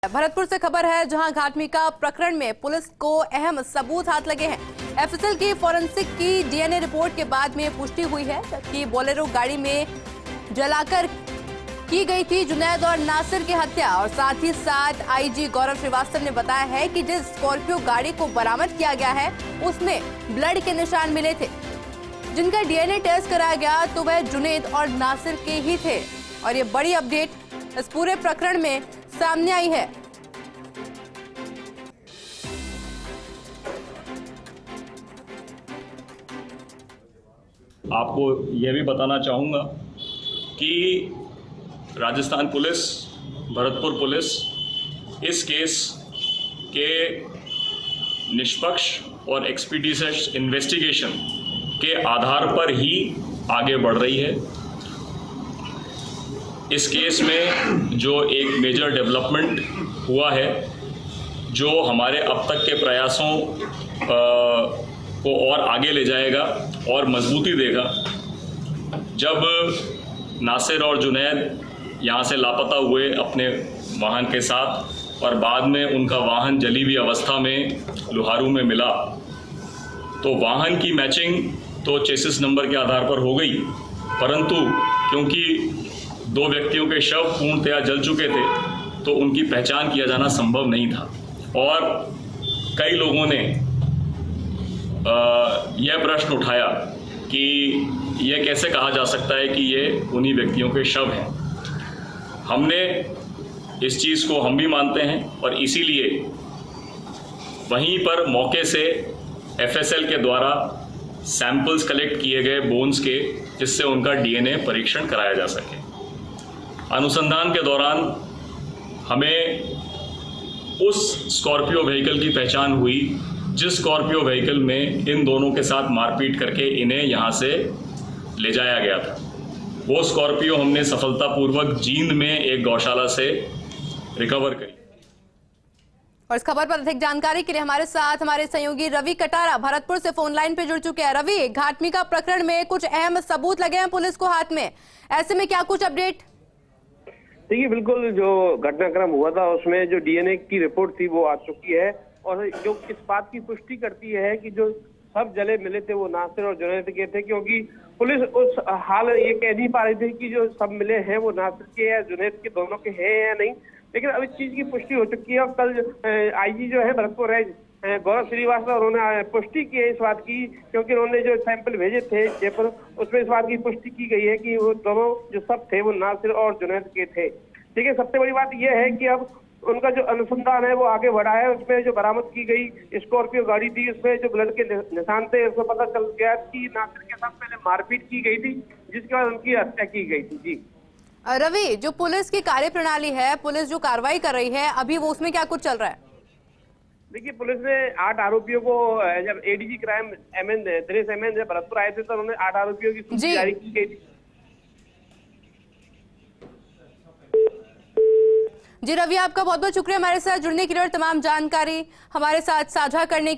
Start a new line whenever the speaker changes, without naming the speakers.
भरतपुर से खबर है, जहां घाटमिका प्रकरण में पुलिस को अहम सबूत हाथ लगे हैं। एफएसएल की फॉरेंसिक की डीएनए रिपोर्ट के बाद में पुष्टि हुई है कि बोलेरो गाड़ी में जलाकर की गई थी जुनैद और नासिर की हत्या। और साथ ही साथ आईजी गौरव श्रीवास्तव ने बताया है कि जिस स्कॉर्पियो गाड़ी को बरामद किया गया है उसमें ब्लड के निशान मिले थे, जिनका डीएनए टेस्ट कराया गया तो वह जुनैद और नासिर के ही थे। और ये बड़ी अपडेट इस पूरे प्रकरण में सामने आई है।
आपको यह भी बताना चाहूँगा कि राजस्थान पुलिस, भरतपुर पुलिस इस केस के निष्पक्ष और एक्सपीडिशियस इन्वेस्टिगेशन के आधार पर ही आगे बढ़ रही है। इस केस में जो एक मेजर डेवलपमेंट हुआ है, जो हमारे अब तक के प्रयासों को और आगे ले जाएगा और मजबूती देगा। जब नासिर और जुनैद यहाँ से लापता हुए अपने वाहन के साथ और बाद में उनका वाहन जली हुई अवस्था में लोहारू में मिला, तो वाहन की मैचिंग तो चेसिस नंबर के आधार पर हो गई, परंतु क्योंकि दो व्यक्तियों के शव पूर्णतया जल चुके थे तो उनकी पहचान किया जाना संभव नहीं था। और कई लोगों ने यह प्रश्न उठाया कि यह कैसे कहा जा सकता है कि ये उन्हीं व्यक्तियों के शव हैं। हमने इस चीज़ को हम भी मानते हैं और इसीलिए वहीं पर मौके से एफएसएल के द्वारा सैंपल्स कलेक्ट किए गए बोन्स के, जिससे उनका डीएनए परीक्षण कराया जा सके। अनुसंधान के दौरान हमें उस स्कॉर्पियो व्हीकल की पहचान हुई जिस स्कॉर्पियो व्हीकल में इन दोनों के साथ मारपीट करके इन्हें यहाँ से ले जाया गया था। वो स्कॉर्पियो हमने सफलतापूर्वक जींद में एक गौशाला से रिकवर करी।
और इस खबर पर अधिक जानकारी के लिए हमारे साथ हमारे सहयोगी रवि कटारा भरतपुर से फोन लाइन पे जुड़ चुके हैं। रवि, घाटमिका प्रकरण में कुछ अहम सबूत लगे हैं पुलिस को हाथ में, ऐसे में क्या कुछ अपडेट?
देखिए, बिल्कुल जो घटनाक्रम हुआ था उसमें जो डीएनए की रिपोर्ट थी वो आ चुकी है और जो इस बात की पुष्टि करती है कि जो सब जले मिले थे वो नासिर और जुनैद के थे, क्योंकि पुलिस उस हाल ये कह नहीं पा रही थी कि जो सब मिले हैं वो नासिर के या जुनैद के दोनों के हैं या नहीं, लेकिन अब इस चीज की पुष्टि हो चुकी है। और कल आईजी जो है भरतपुर रेंज गौरव श्रीवास्तव, उन्होंने पुष्टि की है इस बात की, क्योंकि उन्होंने जो सैंपल भेजे थे जयपुर, उसमें इस बात की पुष्टि की गई है कि वो दोनों जो सब थे वो नासिर और जुनैद के थे। ठीक है, सबसे बड़ी बात यह है कि अब उनका जो अनुसंधान है वो आगे बढ़ा है। उसमें जो बरामद की गई स्कॉर्पियो गाड़ी थी उसमें जो ब्लड के निशान थे, उसको पता चल गया कि नासिर के साथ पहले मारपीट की गई थी, जिसके बाद उनकी हत्या की गई थी। जी
रवि, जो पुलिस की कार्यप्रणाली है, पुलिस जो कार्रवाई कर रही है अभी, वो उसमें क्या कुछ चल रहा है?
देखिए, पुलिस ने 8 आरोपियों को, जब एडीजी क्राइम दिनेश एमएन जब भरतपुर आए थे तो उन्होंने 8 आरोपियों की सूची जारी की गई थी।
जी रवि, आपका बहुत बहुत शुक्रिया हमारे साथ जुड़ने के लिए और तमाम जानकारी हमारे साथ साझा करने के